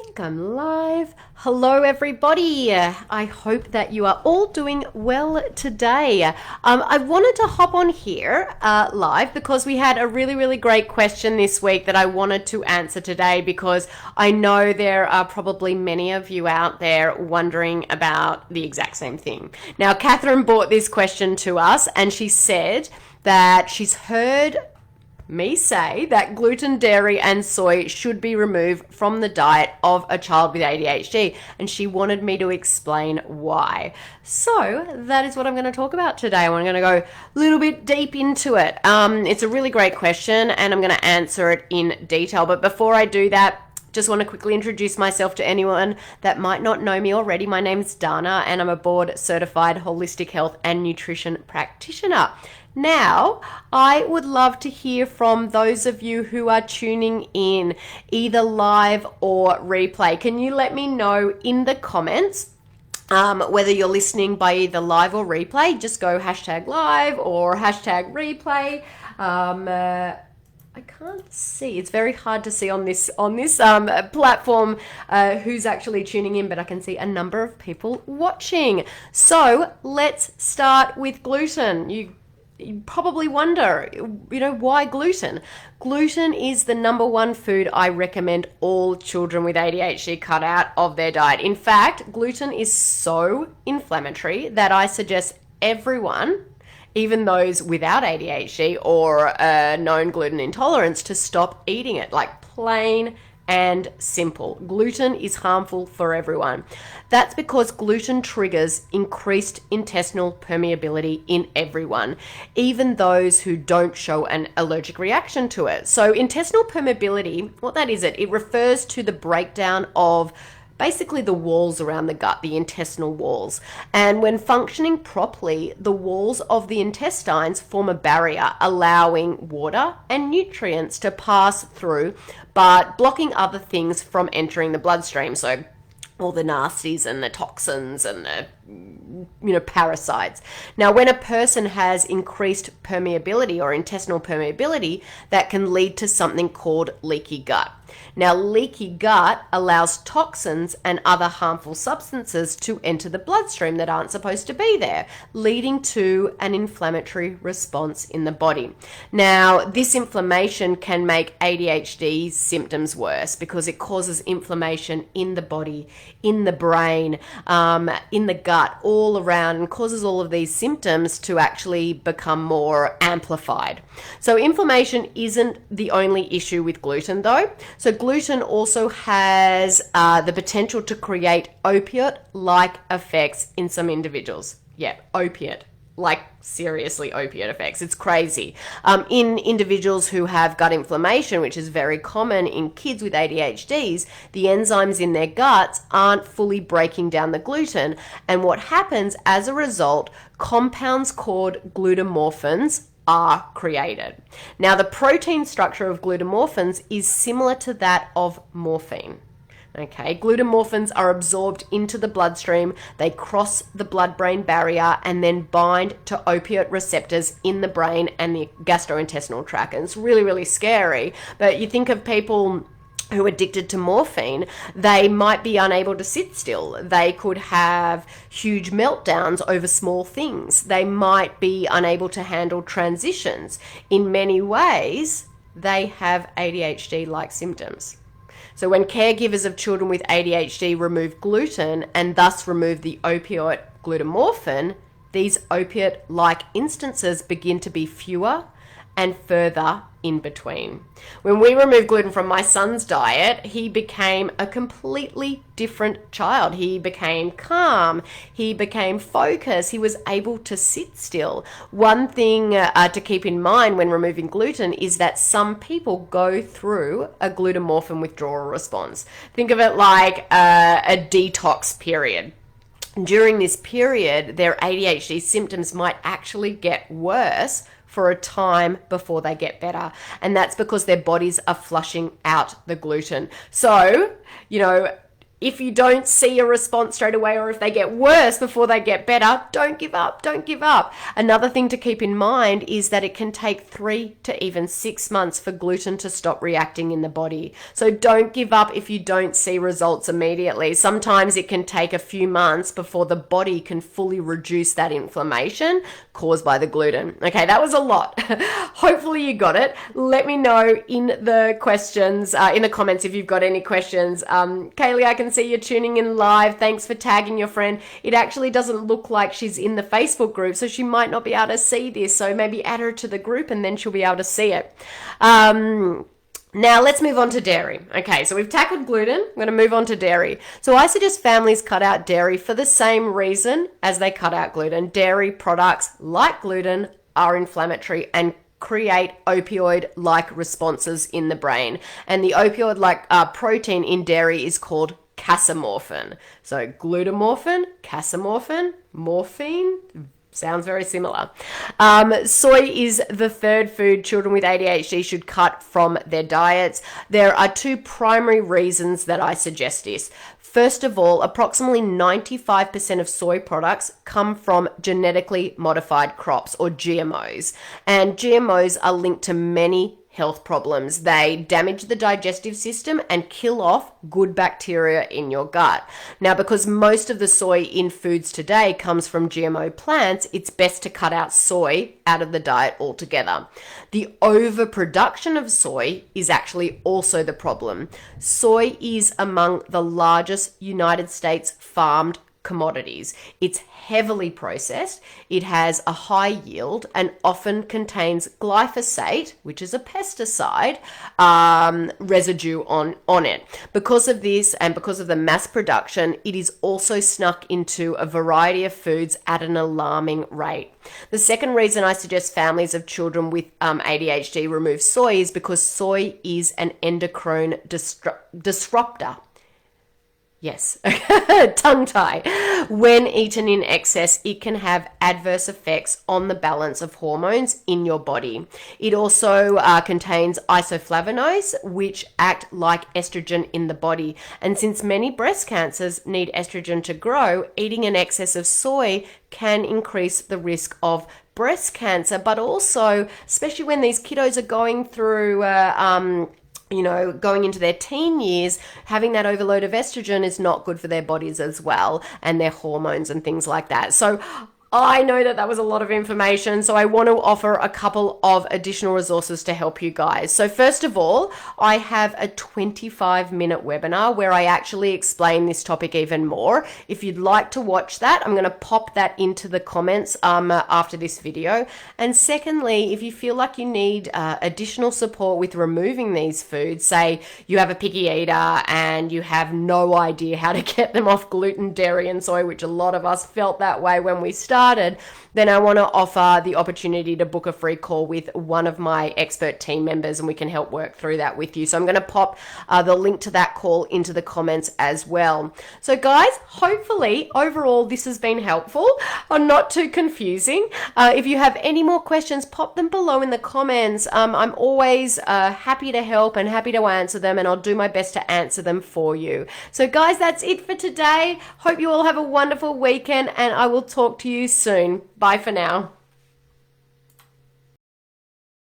think I'm live. Hello, everybody. I hope that you are all doing well today. I wanted to hop on here live because we had a really great question this week that I wanted to answer today, because I know there are probably many of you out there wondering about the exact same thing. Now, Catherine brought this question to us and she said that she's heard me say that gluten, dairy, and soy should be removed from the diet of a child with ADHD, and she wanted me to explain why. So that is what I'm going to talk about today. I'm going to go a little bit deep into it. It's a really great question, and I'm going to answer it in detail. But before I do that, just want to quickly introduce myself to anyone that might not know me already. My name's Dana, and I'm a board-certified holistic health and nutrition practitioner. Now, I would love to hear from those of you who are tuning in, either live or replay. Can you let me know in the comments whether you're listening by either live or replay? Just go hashtag live or hashtag replay. I can't see. It's very hard to see on this platform who's actually tuning in, but I can see a number of people watching. So let's start with gluten. You probably wonder, why gluten? Gluten is the number one food I recommend all children with ADHD cut out of their diet. In fact, gluten is so inflammatory that I suggest everyone, even those without ADHD or a known gluten intolerance, to stop eating it, like plain and simple. Gluten is harmful for everyone. That's because gluten triggers increased intestinal permeability in everyone, even those who don't show an allergic reaction to it. So intestinal permeability, what that is, it refers to the breakdown of basically the walls around the gut, the intestinal walls. And when functioning properly, the walls of the intestines form a barrier, allowing water and nutrients to pass through, but blocking other things from entering the bloodstream. So all the nasties and the toxins and the parasites. Now, when a person has increased permeability or intestinal permeability, that can lead to something called leaky gut. Now, leaky gut allows toxins and other harmful substances to enter the bloodstream that aren't supposed to be there, leading to an inflammatory response in the body. Now, this inflammation can make ADHD symptoms worse because it causes inflammation in the body, in the brain, in the gut, all around, and causes all of these symptoms to actually become more amplified. So inflammation isn't the only issue with gluten, though. So gluten also has the potential to create opiate-like effects in some individuals. Yeah, opiate. Like seriously opiate effects. It's crazy. In individuals who have gut inflammation, which is very common in kids with ADHDs, the enzymes in their guts aren't fully breaking down the gluten. And what happens as a result, compounds called glutamorphins are created. Now, the protein structure of glutamorphins is similar to that of morphine. Okay, glutamorphins are absorbed into the bloodstream, they cross the blood-brain barrier and then bind to opiate receptors in the brain and the gastrointestinal tract. And it's really scary, but you think of people who are addicted to morphine, they might be unable to sit still. They could have huge meltdowns over small things. They might be unable to handle transitions. In many ways, they have ADHD-like symptoms. So when caregivers of children with ADHD remove gluten and thus remove the opioid glutamorphin, these opiate-like instances begin to be fewer and further in between. When we removed gluten from my son's diet, he became a completely different child. He became calm. He became focused. He was able to sit still. One thing to keep in mind when removing gluten is that some people go through a glutamorphin withdrawal response. Think of it like a detox period. During this period, their ADHD symptoms might actually get worse for a time before they get better. And that's because their bodies are flushing out the gluten. So, if you don't see a response straight away, or if they get worse before they get better, don't give up. Don't give up. Another thing to keep in mind is that it can take 3 to even 6 months for gluten to stop reacting in the body. So don't give up if you don't see results immediately. Sometimes it can take a few months before the body can fully reduce that inflammation caused by the gluten. Okay, that was a lot. Hopefully you got it. Let me know in the questions, in the comments if you've got any questions. Kaylee, I can see you're tuning in live. Thanks for tagging your friend. It actually doesn't look like she's in the Facebook group, so she might not be able to see this. So maybe add her to the group and then she'll be able to see it. Now let's move on to dairy. Okay, so we've tackled gluten. I'm going to move on to dairy. So I suggest families cut out dairy for the same reason as they cut out gluten. Dairy products like gluten are inflammatory and create opioid-like responses in the brain. And the opioid-like protein in dairy is called casomorphin. So glutamorphin, casomorphin, morphine. Sounds very similar. Soy is the third food children with ADHD should cut from their diets. There are 2 primary reasons that I suggest this. First of all, approximately 95% of soy products come from genetically modified crops, or GMOs. And GMOs are linked to many health problems. They damage the digestive system and kill off good bacteria in your gut. Now, because most of the soy in foods today comes from GMO plants, it's best to cut out soy out of the diet altogether. The overproduction of soy is actually also the problem. Soy is among the largest United States farmed commodities. It's heavily processed, it has a high yield, and often contains glyphosate, which is a pesticide, residue on it. Because of this and because of the mass production, it is also snuck into a variety of foods at an alarming rate. The second reason I suggest families of children with ADHD remove soy is because soy is an endocrine disruptor. Yes, tongue tie. When eaten in excess, it can have adverse effects on the balance of hormones in your body. It also contains isoflavonoids, which act like estrogen in the body. And since many breast cancers need estrogen to grow, eating an excess of soy can increase the risk of breast cancer, but also, especially when these kiddos are going through going into their teen years, having that overload of estrogen is not good for their bodies as well, and their hormones and things like that. So I know that was a lot of information, so I want to offer a couple of additional resources to help you guys. So first of all, I have a 25-minute webinar where I actually explain this topic even more. If you'd like to watch that, I'm going to pop that into the comments after this video. And secondly, if you feel like you need additional support with removing these foods, say you have a picky eater and you have no idea how to get them off gluten, dairy, and soy, which a lot of us felt that way when we started, then I want to offer the opportunity to book a free call with one of my expert team members, and we can help work through that with you. So I'm going to pop the link to that call into the comments as well. So guys, hopefully overall this has been helpful or not too confusing. If you have any more questions, pop them below in the comments. I'm always happy to help and happy to answer them, and I'll do my best to answer them for you. So guys, that's it for today. Hope you all have a wonderful weekend, and I will talk to you soon. Bye for now.